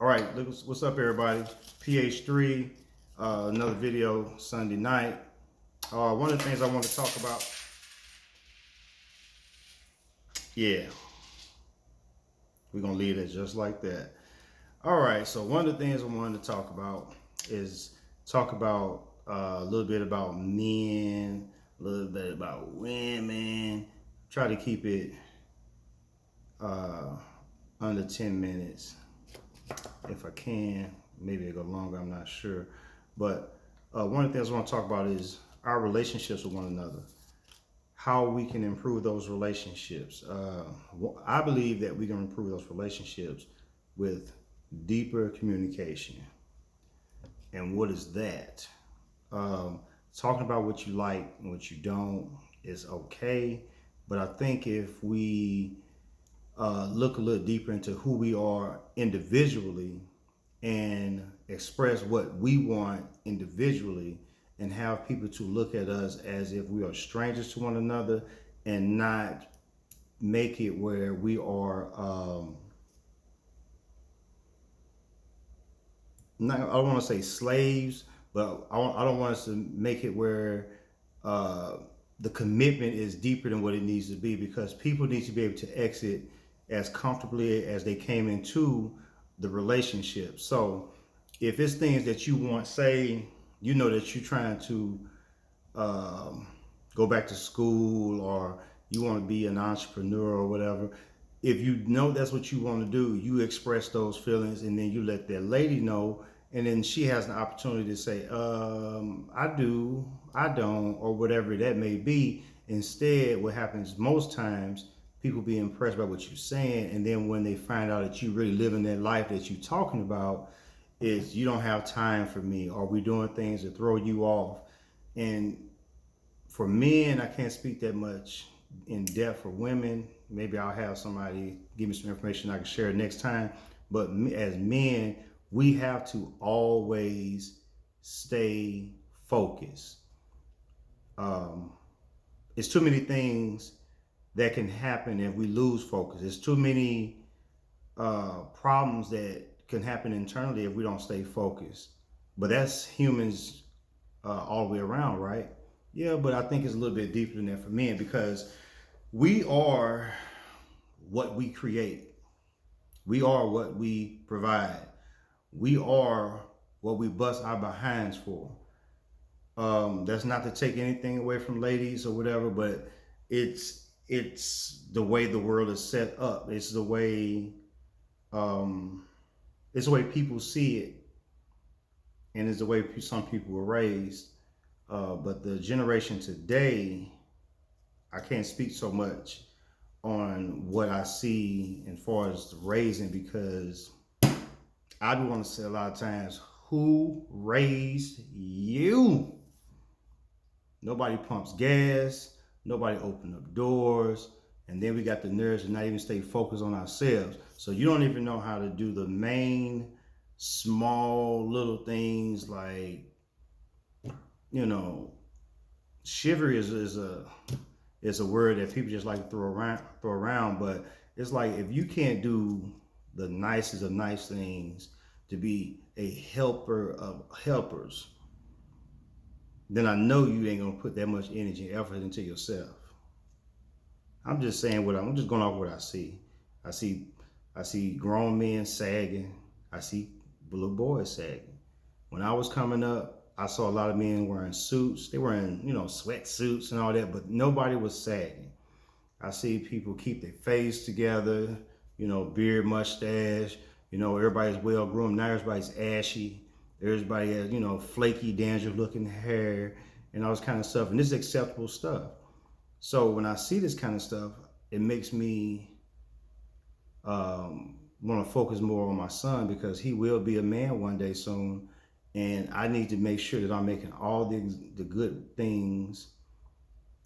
All right, look, what's up, everybody? PH3, another video Sunday night. One of the things I want to talk about, yeah, we're gonna leave it just like that. All right, so one of the things I wanted to talk about is talk about a little bit about men, a little bit about women. Try to keep it uh, under 10 minutes if I can. Maybe it'll go longer, I'm not sure. But one of the things I want to talk about is our relationships with one another, how we can improve those relationships. I believe that we can improve those relationships with deeper communication. And what is that? Um, Talking about what you like and what you don't is okay. But I think if we look a little deeper into who we are individually and express what we want individually and have people to look at us as if we are strangers to one another and not make it where we are not, I don't want to say slaves, but I don't want us to make it where uh, the commitment is deeper than what it needs to be, because people need to be able to exit as comfortably as they came into the relationship. So if it's things that you want, say, you know that you're trying to um, go back to school, or you want to be an entrepreneur or whatever, if you know that's what you want to do, you express those feelings and then you let that lady know, and then she has an opportunity to say, I do, I don't, or whatever that may be. Instead, what happens most times, people be impressed by what you're saying, and then when they find out that you really living that life that you're talking about, is you don't have time for me, or we doing things to throw you off. And for men, I can't speak that much in depth. For women, maybe I'll have somebody give me some information I can share next time. But as men, we have to always stay focused. Um, it's too many things that can happen if we lose focus. There's too many problems that can happen internally if we don't stay focused. But that's humans all the way around, right? Yeah, but I think it's a little bit deeper than that for men, because we are what we create. We are what we provide. We are what we bust our behinds for. That's not to take anything away from ladies or whatever, but it's the way the world is set up. Um, it's the way people see it, and it's the way some people were raised. But the generation today, I can't speak so much on what I see as far as the raising, because I do want to say a lot of times, who raised you? Nobody pumps gas, nobody opened up doors, and then we got the nerves to not even stay focused on ourselves. So you don't even know how to do the main small little things like, you know, chivalry is a word that people just like to throw around, but it's like, if you can't do the nicest of nice things to be a helper of helpers, then I know you ain't gonna put that much energy and effort into yourself. I'm just saying I'm just going off what I see. I see I see grown men sagging. I see little boys sagging. When I was coming up, I saw a lot of men wearing suits. They were wearing, sweatsuits and all that, but nobody was sagging. I see people keep their face together, beard, mustache. Everybody's well groomed. Now everybody's ashy. Everybody has, flaky, dandruff looking hair and all this kind of stuff. And this is acceptable stuff. So when I see this kind of stuff, it makes me want to focus more on my son, because he will be a man one day soon. And I need to make sure that I'm making all the good things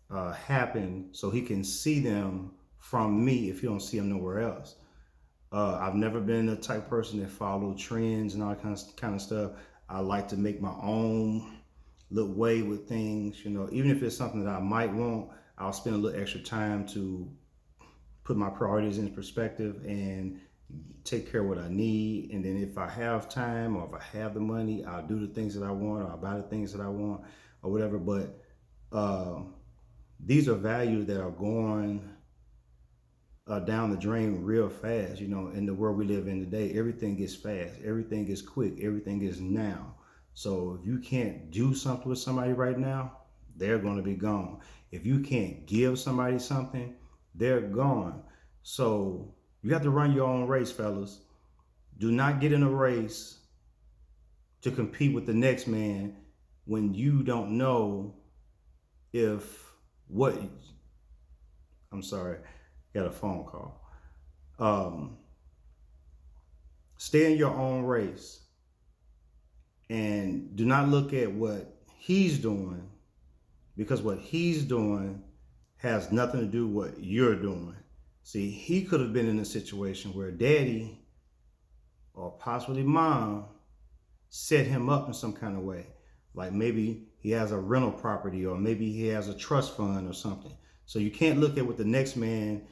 happen so he can see them from me if he don't see them nowhere else. I've never been the type of person that follow trends and all that kind of stuff. I like to make my own little way with things. Even if it's something that I might want, I'll spend a little extra time to put my priorities in perspective and take care of what I need, and then if I have time or if I have the money, I'll do the things that I want, or I'll buy the things that I want, or whatever. But these are values that are going down the drain real fast. You know, in the world we live in today, everything gets fast, everything is quick, everything is now. So if you can't do something with somebody right now, they're going to be gone. If you can't give somebody something, they're gone. So you have to run your own race, fellas. Do not get in a race to compete with the next man when you don't know if what I'm sorry, got a phone call. Um, Stay in your own race and do not look at what he's doing, because what he's doing has nothing to do with what you're doing. See, he could have been in a situation where daddy or possibly mom set him up in some kind of way. Like maybe he has a rental property, or maybe he has a trust fund or something. So you can't look at what the next man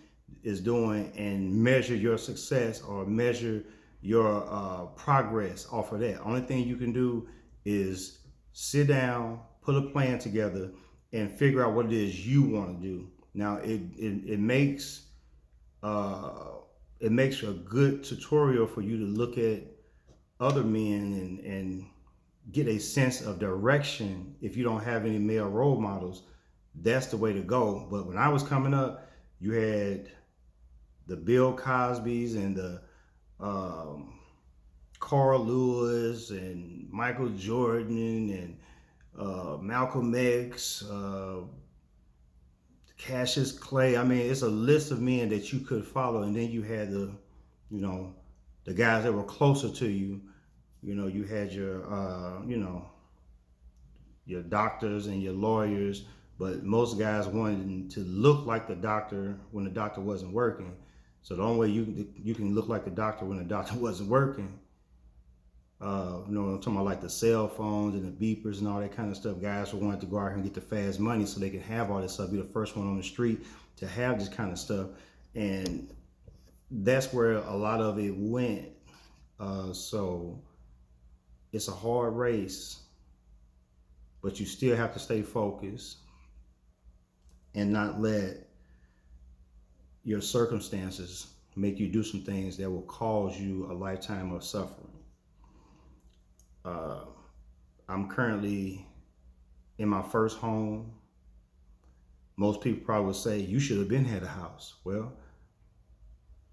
is doing and measure your success or measure your progress off of that. Only thing you can do is sit down, put a plan together, and figure out what it is you want to do. Now it makes it makes a good tutorial for you to look at other men and get a sense of direction. If you don't have any male role models, that's the way to go. But when I was coming up, you had the Bill Cosbys and the Carl Lewis and Michael Jordan and Malcolm X, Cassius Clay. I mean, it's a list of men that you could follow, and then you had you know, the guys that were closer to you. You know, you had your doctors and your lawyers, but most guys wanted to look like the doctor when the doctor wasn't working. So the only way you can look like the doctor when the doctor wasn't working, I'm talking about like the cell phones and the beepers and all that kind of stuff. Guys who wanted to go out here and get the fast money so they can have all this stuff, be the first one on the street to have this kind of stuff. And that's where a lot of it went. So it's a hard race, but you still have to stay focused and not let your circumstances make you do some things that will cause you a lifetime of suffering. I'm currently in my first home. Most people probably would say you should have been had a house. Well,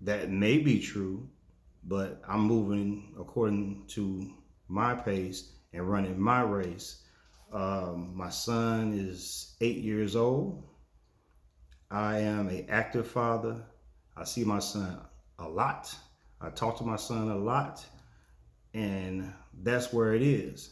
that may be true, but I'm moving according to my pace and running my race. My son is 8 years old. I am an active father. I see my son a lot. I talk to my son a lot, and that's where it is.